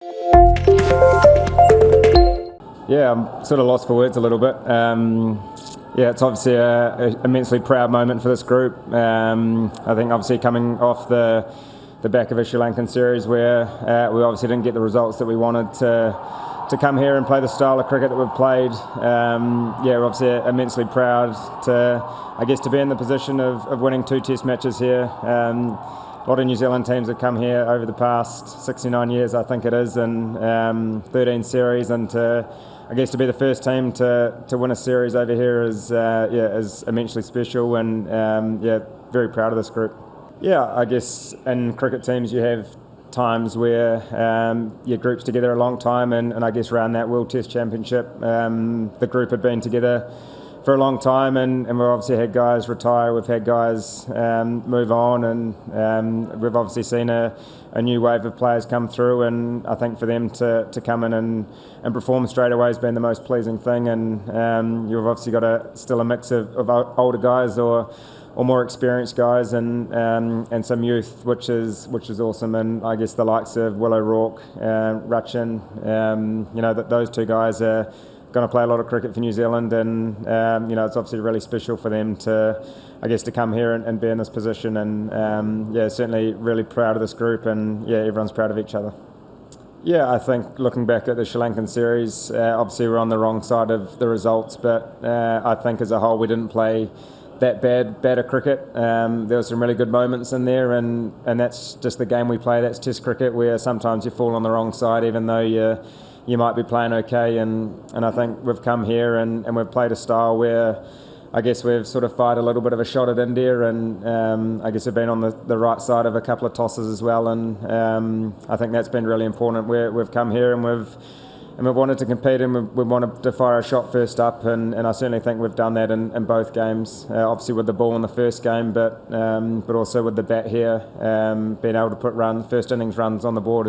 Yeah, I'm sort of lost for words a little bit. Yeah, it's obviously a immensely proud moment for this group. I think obviously coming off the back of a Sri Lankan series where we obviously didn't get the results that we wanted to come here and play the style of cricket that we've played. Yeah, we're obviously immensely proud to be in the position of winning 2 Test matches here. A lot of New Zealand teams have come here over the past 69 years, I think it is, and 13 series, and to be the first team to win a series over here is immensely special, and very proud of this group. Yeah, I guess in cricket teams you have times where your group's together a long time, and I guess around that World Test Championship the group had been together for a long time, and we've obviously had guys retire, we've had guys move on, and we've obviously seen a new wave of players come through, and I think for them to come in and perform straight away has been the most pleasing thing. And you've obviously got still a mix of older guys or more experienced guys, and some youth, which is awesome. And I guess the likes of Will O'Rourke, Rachin, those 2 guys are going to play a lot of cricket for New Zealand, and it's obviously really special for them to come here and be in this position, and certainly really proud of this group, and everyone's proud of each other. Yeah, I think looking back at the Sri Lankan series, obviously we're on the wrong side of the results, but I think as a whole we didn't play that bad cricket. There were some really good moments in there, and that's just the game we play. That's Test cricket, where sometimes you fall on the wrong side, even though you might be playing okay, and I think we've come here and we've played a style where I guess we've sort of fired a little bit of a shot at India, and I guess we've been on the right side of a couple of tosses as well, and I think that's been really important. We've come here and we've wanted to compete, and we wanted to fire a shot first up, and I certainly think we've done that in both games. Obviously with the ball in the first game, but also with the bat here, being able to put first innings runs on the board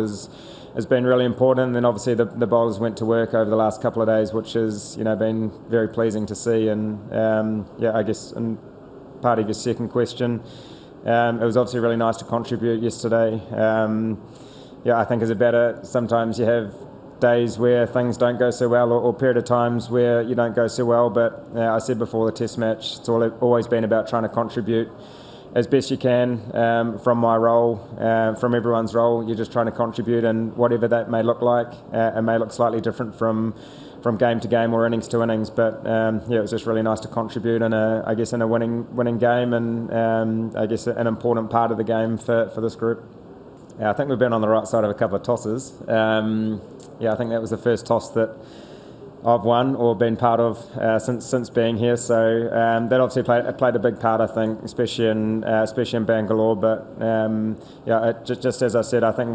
has been really important. And then obviously the bowlers went to work over the last couple of days, which has been very pleasing to see. And I guess in part of your second question, it was obviously really nice to contribute yesterday. I think as a batter, sometimes you have days where things don't go so well, or period of times where you don't go so well, but I said before the Test match, it's always been about trying to contribute as best you can from my role, from everyone's role. You're just trying to contribute, and whatever that may look like, it may look slightly different from game to game or innings to innings, but it was just really nice to contribute in a winning game, and I guess an important part of the game for this group. I think we've been on the right side of a couple of tosses. I think that was the first toss that I've won or been part of since being here. So that obviously played a big part, I think, especially in Bangalore. But just as I said, I think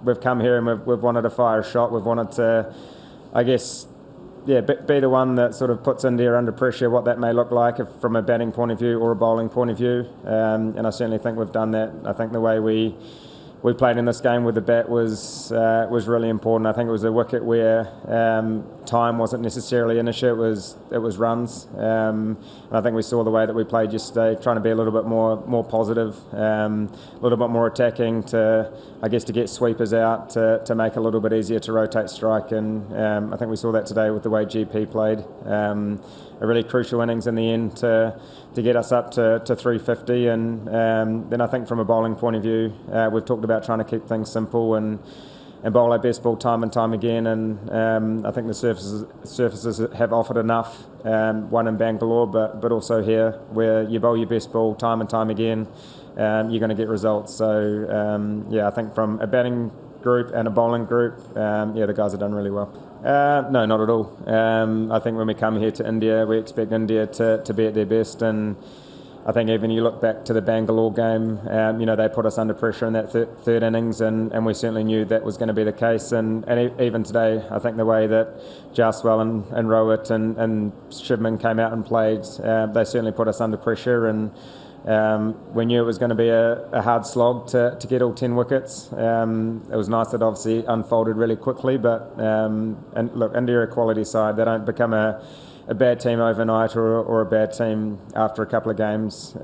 we've come here and we've wanted to fire a shot. We've wanted to, be the one that sort of puts India under pressure, what that may look like from a batting point of view or a bowling point of view. And I certainly think we've done that. I think the way we played in this game with the bat was really important. I think it was a wicket where time wasn't necessarily an issue. It was runs. And I think we saw the way that we played yesterday, trying to be a little bit more positive, a little bit more attacking to get sweepers out to make it a little bit easier to rotate strike. And I think we saw that today with the way GP played. A really crucial innings in the end to get us up to 350, and then I think from a bowling point of view, we've talked about trying to keep things simple and bowl our best ball time and time again, and I think the surfaces have offered enough, one in Bangalore but also here, where you bowl your best ball time and time again, you're going to get results. So I think from a batting group and a bowling group, the guys have done really well. No, not at all. I think when we come here to India, we expect India to be at their best, and I think even you look back to the Bangalore game, they put us under pressure in that third innings, and we certainly knew that was going to be the case. And even today, I think the way that Jaswal and Rohit and Shubman came out and played, they certainly put us under pressure, and we knew it was going to be a hard slog to get all 10 wickets. It was nice that obviously unfolded really quickly, but and look, India are a quality side. They don't become a bad team overnight or a bad team after a couple of games.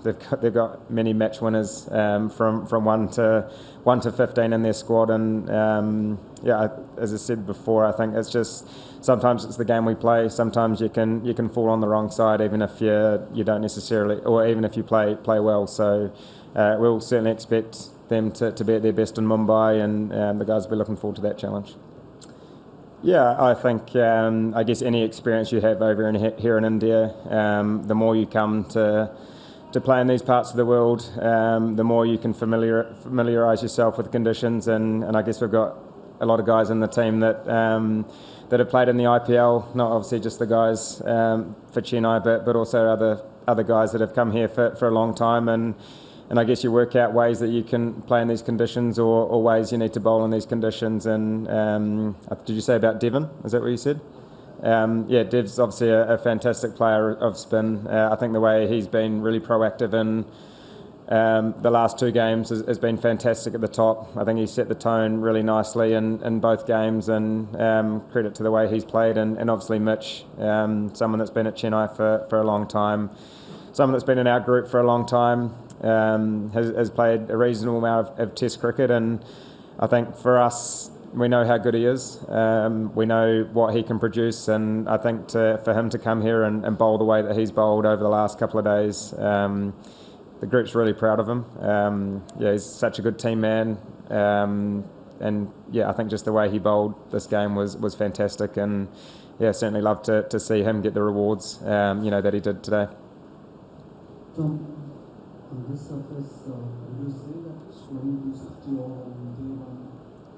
They've got many match winners from 1 to 15 in their squad, and as I said before, I think it's just sometimes it's the game we play. Sometimes you can fall on the wrong side, even if you don't necessarily, or even if you play well. So we'll certainly expect them to be at their best in Mumbai, and the guys will be looking forward to that challenge. Yeah, I think I guess any experience you have over here in India, the more you come to play in these parts of the world, the more you can familiarise yourself with the conditions, and I guess we've got a lot of guys in the team that have played in the IPL, not obviously just the guys for Chennai, but also other guys that have come here for a long time, and I guess you work out ways that you can play in these conditions or ways you need to bowl in these conditions. And did you say about Devon? Is that what you said? Dev's obviously a fantastic player of spin. I think the way he's been really proactive in the last two games has been fantastic at the top. I think he set the tone really nicely in both games, and credit to the way he's played. And obviously Mitch, someone that's been at Chennai for a long time, someone that's been in our group for a long time, has played a reasonable amount of Test cricket, and I think for us, we know how good he is. We know what he can produce, and I think for him to come here and bowl the way that he's bowled over the last couple of days, the group's really proud of him. He's such a good team man, and I think just the way he bowled this game was fantastic, and certainly love to see him get the rewards that he did today. Tom, on this surface, would you say that scoring 260 on day one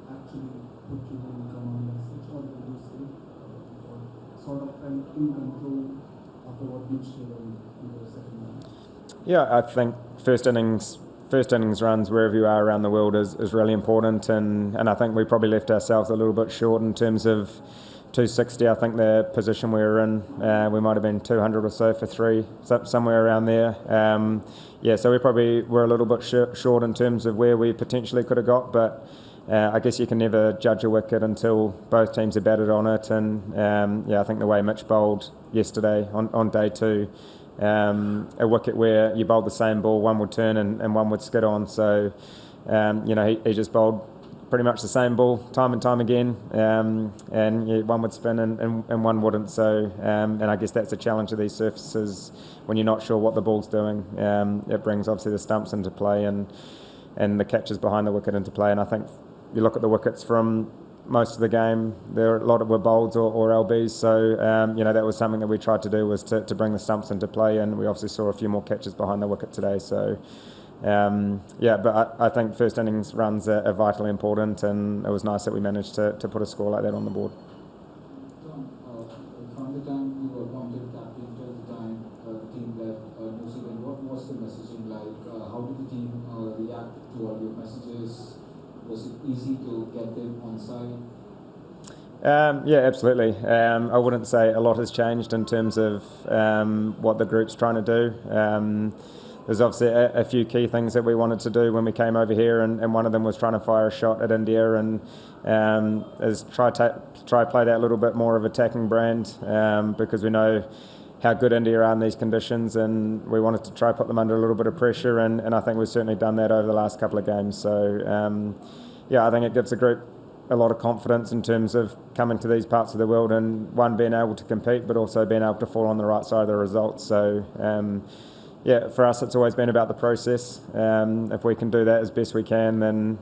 actually put you in command as such, or would you say sort of felt in control after what Mitch did in the second round? Yeah, I think first innings runs wherever you are around the world is really important, and I think we probably left ourselves a little bit short in terms of 260. I think the position we were in, we might have been 200 or so for three, somewhere around there. So we probably were a little bit short in terms of where we potentially could have got, but I guess you can never judge a wicket until both teams are batted on it, and I think the way Mitch bowled yesterday on day two, a wicket where you bowled the same ball, one would turn and one would skid on, so he just bowled pretty much the same ball time and time again, and one would spin and one wouldn't. So, and I guess that's the challenge of these surfaces when you're not sure what the ball's doing. It brings obviously the stumps into play and the catches behind the wicket into play. And I think you look at the wickets from most of the game, there a lot of were bowls or LBs. So, that was something that we tried to do, was to bring the stumps into play, and we obviously saw a few more catches behind the wicket today. So. But I think first innings runs are vitally important, and it was nice that we managed to put a score like that on the board. Tom, from the time you were appointed captain till the time the team left New Zealand, what was the messaging like? How did the team react to all your messages? Was it easy to get them on side? Absolutely. I wouldn't say a lot has changed in terms of what the group's trying to do. There's obviously a few key things that we wanted to do when we came over here, and one of them was trying to fire a shot at India, and is try play that little bit more of attacking brand, because we know how good India are in these conditions, and we wanted to try put them under a little bit of pressure, and I think we've certainly done that over the last couple of games. So I think it gives the group a lot of confidence in terms of coming to these parts of the world, and one, being able to compete, but also being able to fall on the right side of the results. So for us, it's always been about the process. If we can do that as best we can, then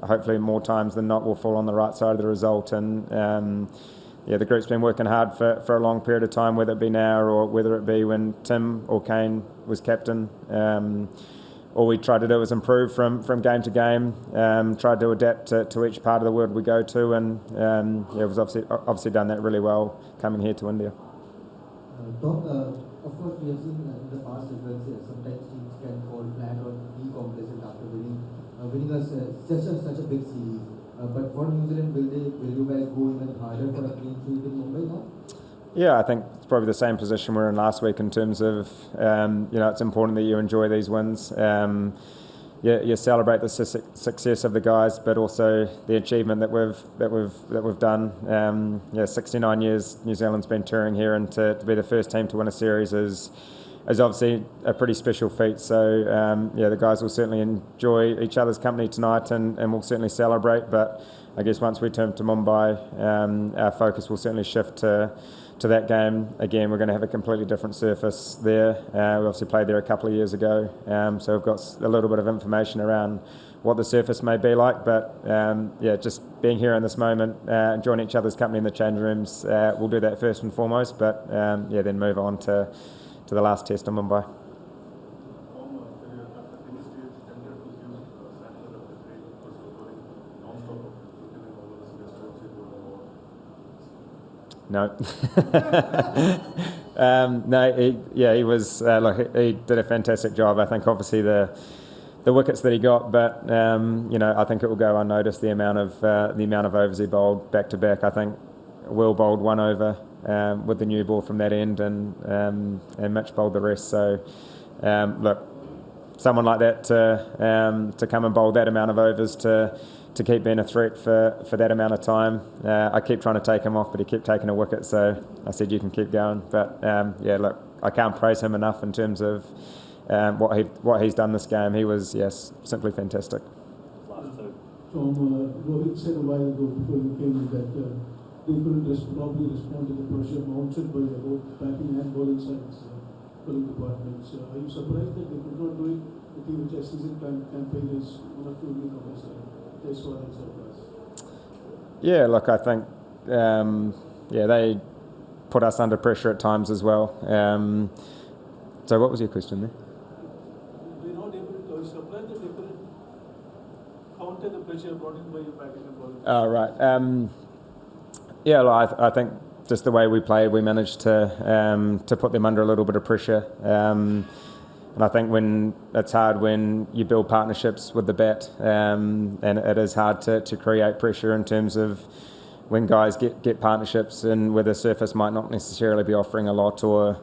hopefully more times than not we'll fall on the right side of the result. And the group's been working hard for a long period of time, whether it be now or whether it be when Tim or Kane was captain. All we tried to do was improve from game to game, tried to adapt to each part of the world we go to, and we've obviously done that really well coming here to India. Of course, we have seen in the past as well, sometimes teams can fall flat or be complacent after winning such a big series. But for New Zealand, will you guys go even harder for a clean sweep in Mumbai now? Yeah, I think it's probably the same position we were in last week in terms of, it's important that you enjoy these wins. You celebrate the success of the guys, but also the achievement that we've done. 69 years New Zealand's been touring here, and to be the first team to win a series is obviously a pretty special feat. So the guys will certainly enjoy each other's company tonight, and we'll certainly celebrate. But I guess once we turn to Mumbai, our focus will certainly shift to that game. Again, we're going to have a completely different surface there. We obviously played there a couple of years ago, so we've got a little bit of information around what the surface may be like. But just being here in this moment, enjoying each other's company in the change rooms, we'll do that first and foremost. But then move on to the last test in Mumbai. No. He was. He did a fantastic job. I think obviously the wickets that he got, but I think it will go unnoticed the amount of overs he bowled back to back. I think Will bowled 1 over with the new ball from that end, and Mitch bowled the rest. So someone like that to come and bowl that amount of overs to keep being a threat for that amount of time. I keep trying to take him off, but he kept taking a wicket, so I said you can keep going. But I can't praise him enough in terms of what he's done this game. He was simply fantastic. Tom, Rohit said a while ago before you came in that they couldn't probably respond to the pressure mounted by both batting and bowling sides, bowling departments. Are you surprised that they could not do it? The team Test season campaign is one of two newcomers. That's what I'm surprised. Yeah, look, I think they put us under pressure at times as well. So what was your question there? They're not able to. I was surprised that they couldn't counter the pressure brought in by your batting and bowling. Oh, right. I think just the way we played, we managed to put them under a little bit of pressure. And I think when it's hard when you build partnerships with the bat, and it is hard to create pressure in terms of when guys get partnerships and where the surface might not necessarily be offering a lot, or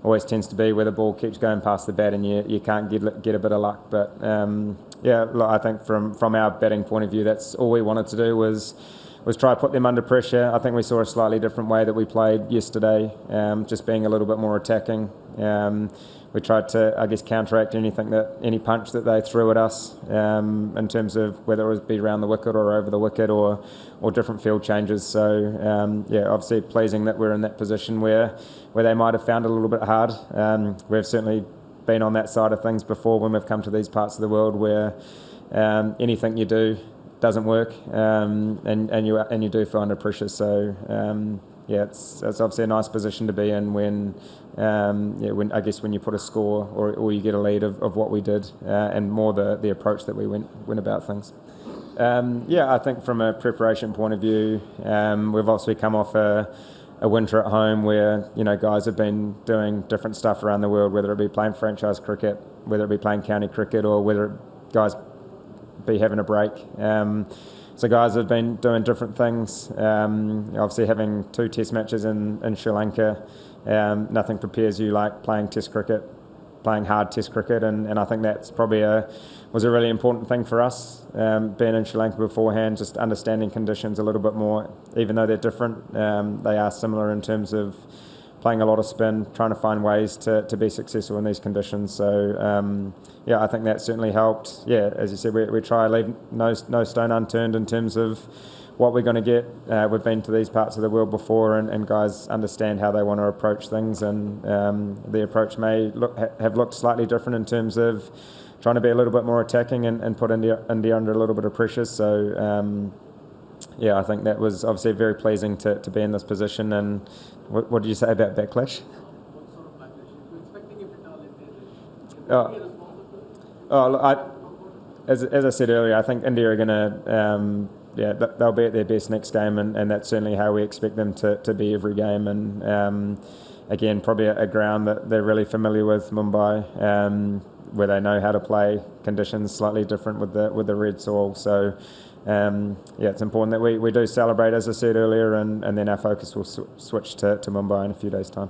always tends to be where the ball keeps going past the bat and you can't get a bit of luck. But I think from our batting point of view, that's all we wanted to do was try to put them under pressure. I think we saw a slightly different way that we played yesterday, just being a little bit more attacking. We tried to, I guess, counteract any punch that they threw at us, in terms of whether it would be around the wicket or over the wicket or different field changes. So obviously pleasing that we're in that position where they might have found it a little bit hard. We've certainly been on that side of things before when we've come to these parts of the world where anything you do doesn't work, and you do feel under pressure. So it's obviously a nice position to be in when you put a score or you get a lead of what we did, and more the approach that we went about things. I think from a preparation point of view, we've obviously come off a winter at home where guys have been doing different stuff around the world, whether it be playing franchise cricket, whether it be playing county cricket, or whether guys be having a break. So guys have been doing different things. Obviously having 2 test matches in Sri Lanka, nothing prepares you like playing test cricket, playing hard test cricket, and I think that's probably was a really important thing for us, being in Sri Lanka beforehand, just understanding conditions a little bit more. Even though they're different, they are similar in terms of playing a lot of spin, trying to find ways to be successful in these conditions. So I think that certainly helped. As you said, we try to leave no stone unturned in terms of what we're going to get. We've been to these parts of the world before, and guys understand how they want to approach things, and the approach may have looked slightly different in terms of trying to be a little bit more attacking and put India under a little bit of pressure. So I think that was obviously very pleasing to be in this position. And what did you say about backlash? What sort of backlash? Are you expecting it now? As I said earlier, I think India are going to, they'll be at their best next game, and that's certainly how we expect them to be every game. And again, probably a ground that they're really familiar with, Mumbai, where they know how to play conditions slightly different with the red soil. So it's important that we do celebrate, as I said earlier, and then our focus will switch to Mumbai in a few days' time.